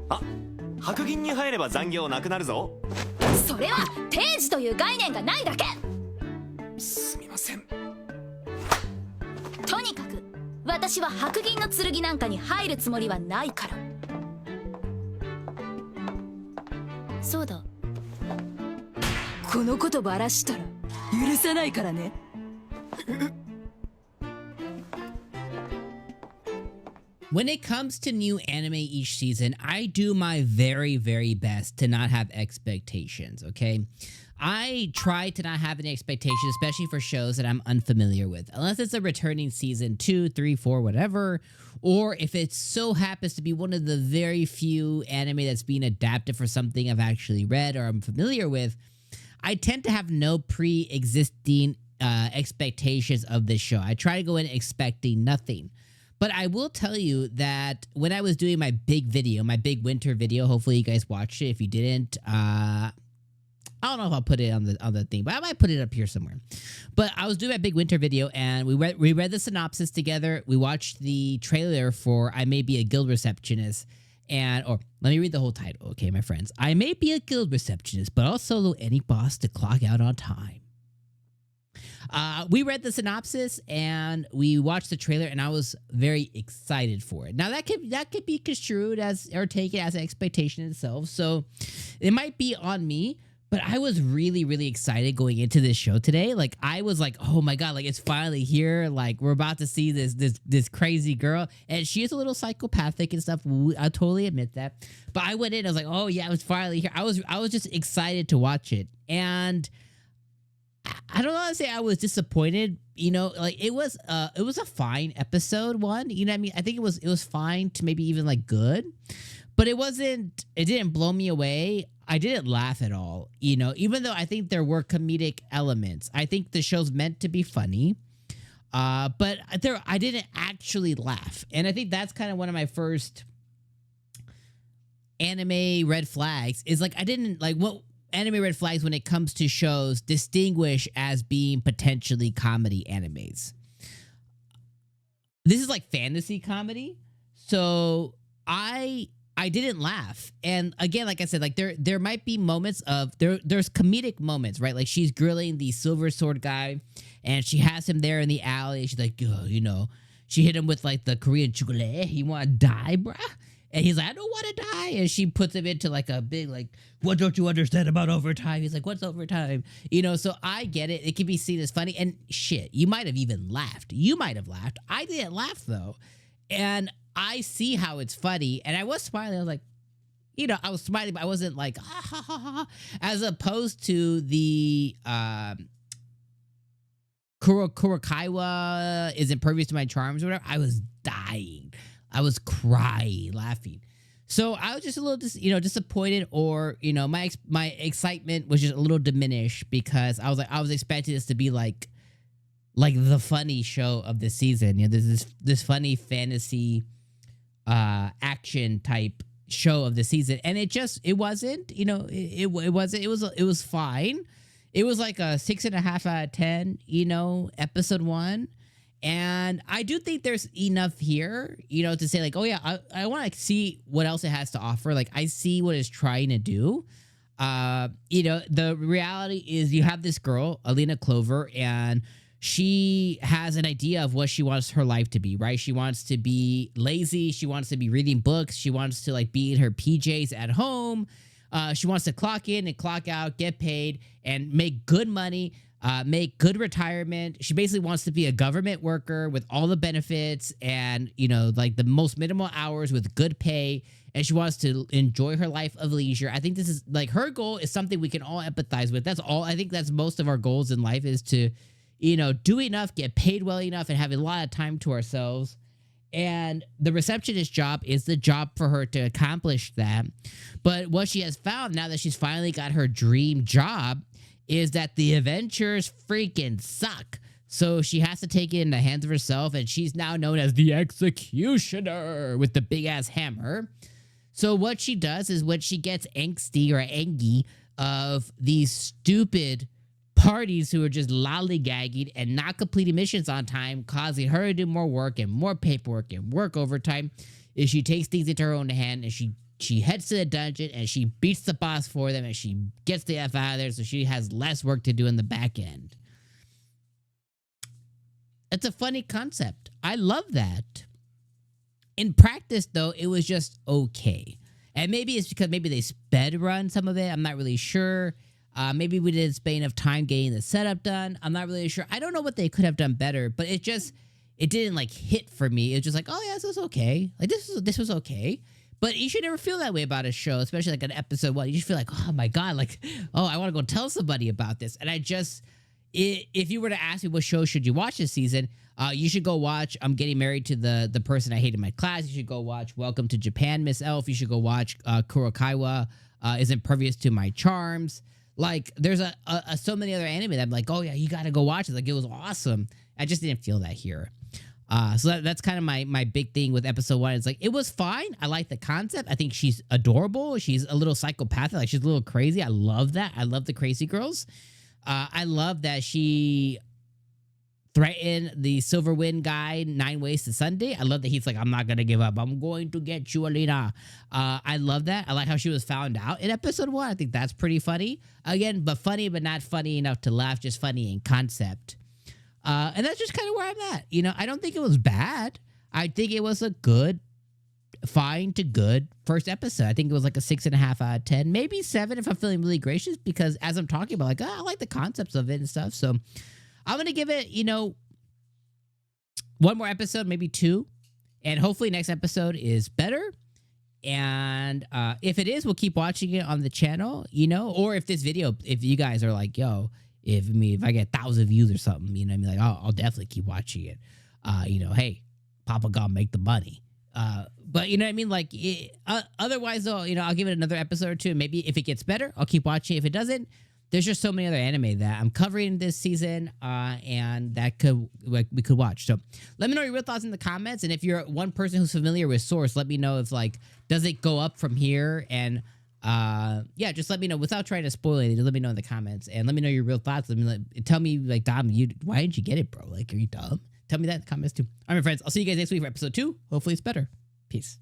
あ、白銀に入れば残業なくなるぞ。それは定時という概念がないだけ。すみません。とにかく私は白銀の剣なんかに入るつもりはないから。そうだ、このことばらしたら許さないからね。When it comes to new anime each season, I do my very, very best to not have expectations, okay? I try to not have any expectations, especially for shows that I'm unfamiliar with. Unless it's a returning season 2, 3, 4, whatever. Or if it so happens to be one of the very few anime that's being adapted for something I've actually read or I'm familiar with, I tend to have no pre-existing expectations of this show. I try to go in expecting nothing. But I will tell you that when I was doing my big video, my big winter video, hopefully you guys watched it. If you didn't, I don't know if I'll put it on the thing, but I might put it up here somewhere. But I was doing my big winter video, and we read the synopsis together. We watched the trailer for I May Be a Guild Receptionist, or let me read the whole title, okay, my friends. I may be a guild receptionist, but I'll solo any boss to clock out on time. We read the synopsis and we watched the trailer, and I was very excited for it. Now that could be construed as or taken as an expectation itself, so it might be on me. But I was really, really excited going into this show today. Like, I was like, oh my god, like it's finally here. Like, we're about to see this crazy girl, and she is a little psychopathic and stuff. I totally admit that. But I went in, I was like, oh yeah, it was finally here. I was just excited to watch it, and I don't want to say I was disappointed. You know, like it was a fine episode one. You know what I mean? I think it was fine to maybe even like good, but it didn't blow me away. I didn't laugh at all, you know, even though I think there were comedic elements. I think the show's meant to be funny, but I didn't actually laugh. And I think that's kind of one of my first anime red flags is like, I didn't like what anime red flags when it comes to shows distinguish as being potentially comedy animes. This is like fantasy comedy. So I didn't laugh. And again, like I said, like there might be moments of there's comedic moments, right? Like she's grilling the silver sword guy and she has him there in the alley. She's like, you know, she hit him with like the Korean chocolate. You want to die, bruh? And he's like, I don't want to die. And she puts him into like a big, like, what don't you understand about overtime? He's like, what's overtime? You know, so I get it. It can be seen as funny. And shit, you might have even laughed. You might have laughed. I didn't laugh though. And I see how it's funny, and I was smiling. I was like, you know, I was smiling, but I wasn't like, ah, ha, ha, ha, as opposed to the Kurokawa is impervious to my charms or whatever. I was dying. I was crying, laughing. So I was just a little, disappointed, or you know, my excitement was just a little diminished because I was expecting this to be like the funny show of the season. You know, there's this funny fantasy action type show of the season, and it wasn't, you know, it wasn't. It was fine. It was like a 6.5 out of 10, you know, episode 1. And I do think there's enough here, you know, to say like, oh yeah, I want to see what else it has to offer. Like I see what it's trying to do. You know, the reality is you have this girl, Alina Clover, and she has an idea of what she wants her life to be, right? She wants to be lazy. She wants to be reading books. She wants to like be in her PJs at home. She wants to clock in and clock out, get paid, and make good money, make good retirement. She basically wants to be a government worker with all the benefits and, you know, like the most minimal hours with good pay. And she wants to enjoy her life of leisure. I think this is like her goal is something we can all empathize with. That's all. I think that's most of our goals in life is to, you know, do enough, get paid well enough, and have a lot of time to ourselves. And the receptionist job is the job for her to accomplish that. But what she has found now that she's finally got her dream job is that the adventures freaking suck. So she has to take it in the hands of herself, and she's now known as the executioner with the big ass hammer. So what she does is when she gets angsty or angy of these stupid parties who are just lollygagging and not completing missions on time, causing her to do more work and more paperwork and work overtime, is she takes things into her own hand and she she heads to the dungeon and she beats the boss for them and she gets the F out of there so she has less work to do in the back end. It's a funny concept. I love that. In practice, though, it was just okay. And maybe it's because maybe they sped run some of it. I'm not really sure. Maybe we didn't spend enough time getting the setup done. I'm not really sure. I don't know what they could have done better, but it didn't like hit for me. It was just like, oh yeah, this was okay. Like this was okay. But you should never feel that way about a show, especially like an episode 1. You just feel like, oh my God, like, oh, I want to go tell somebody about this. And if you were to ask me what show should you watch this season, you should go watch I'm Getting Married to the Person I Hate in My Class. You should go watch Welcome to Japan, Miss Elf. You should go watch Kurokawa is Impervious to My Charms. Like, there's so many other anime that I'm like, oh yeah, you got to go watch it. Like, it was awesome. I just didn't feel that here. So that's kind of my big thing with episode 1. It's like, it was fine. I like the concept. I think she's adorable. She's a little psychopathic. Like, she's a little crazy. I love that. I love the crazy girls. I love that she threatened the Silver Wind guy 9 ways to Sunday. I love that he's like, I'm not going to give up. I'm going to get you, Alina. I love that. I like how she was found out in episode 1. I think that's pretty funny. Again, but funny, but not funny enough to laugh. Just funny in concept. And that's just kind of where I'm at. You know, I don't think it was bad. I think it was a good, fine to good first episode. I think it was like a 6.5 out of 10, maybe 7 if I'm feeling really gracious, because as I'm talking about, like, I like the concepts of it and stuff. So I'm going to give it, 1 more episode, maybe 2. And hopefully next episode is better. And if it is, we'll keep watching it on the channel, or if this video, if you guys are like, yo, if I get 1,000 views or something, what I mean? Like, I'll definitely keep watching it. Hey, Papa God make the money. But you know what I mean? Like, otherwise though, I'll give it another episode or 2. Maybe if it gets better, I'll keep watching. If it doesn't, there's just so many other anime that I'm covering this season, and that we could watch. So let me know your real thoughts in the comments. And if you're one person who's familiar with Source, let me know if, like, does it go up from here? And yeah, just let me know without trying to spoil anything. Let me know in the comments and let me know your real thoughts. Tell me, like, Dom, why didn't you get it, bro? Like, are you dumb? Tell me that in the comments too. All right, my friends, I'll see you guys next week for episode 2. Hopefully it's better. Peace.